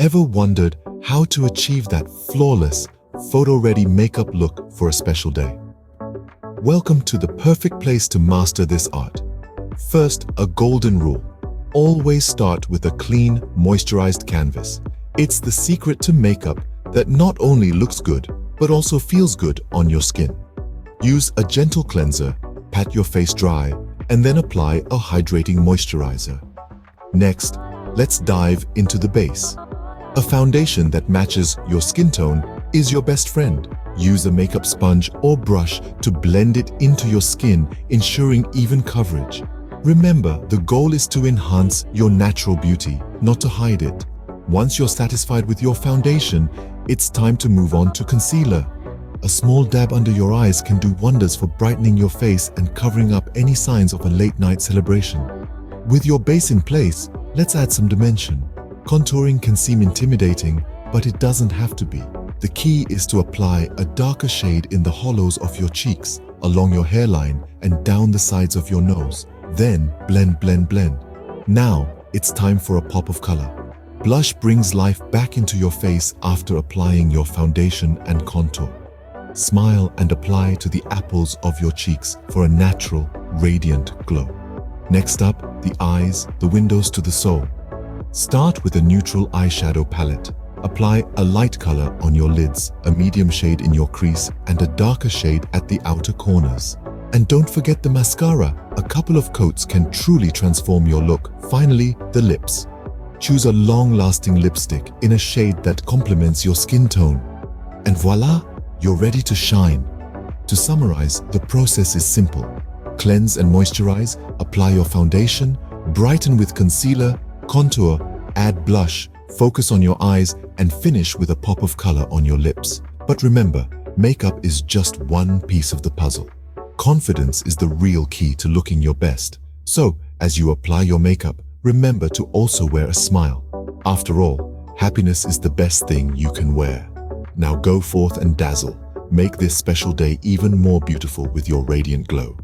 Ever wondered how to achieve that flawless, photo-ready makeup look for a special day? Welcome to the perfect place to master this art. First, a golden rule. Always start with a clean, moisturized canvas. It's the secret to makeup that not only looks good, but also feels good on your skin. Use a gentle cleanser, pat your face dry, and then apply a hydrating moisturizer. Next, let's dive into the base. A foundation that matches your skin tone is your best friend. Use a makeup sponge or brush to blend it into your skin, ensuring even coverage. Remember, the goal is to enhance your natural beauty, not to hide it. Once you're satisfied with your foundation, it's time to move on to concealer. A small dab under your eyes can do wonders for brightening your face and covering up any signs of a late-night celebration. With your base in place, let's add some dimension. Contouring can seem intimidating, but it doesn't have to be. The key is to apply a darker shade in the hollows of your cheeks, along your hairline, and down the sides of your nose. Then blend, blend, blend. Now, it's time for a pop of color. Blush brings life back into your face after applying your foundation and contour. Smile and apply to the apples of your cheeks for a natural, radiant glow. Next up, the eyes, the windows to the soul. Start with a neutral eyeshadow palette. Apply a light color on your lids, a medium shade in your crease, and a darker shade at the outer corners. And don't forget the mascara. A couple of coats can truly transform your look. Finally, the lips. Choose a long-lasting lipstick in a shade that complements your skin tone. And voila! You're ready to shine. To summarize, the process is simple. Cleanse and moisturize, apply your foundation, brighten with concealer, contour, add blush, focus on your eyes, and finish with a pop of color on your lips. But remember, makeup is just one piece of the puzzle. Confidence is the real key to looking your best. So, as you apply your makeup, remember to also wear a smile. After all, happiness is the best thing you can wear. Now go forth and dazzle. Make this special day even more beautiful with your radiant glow.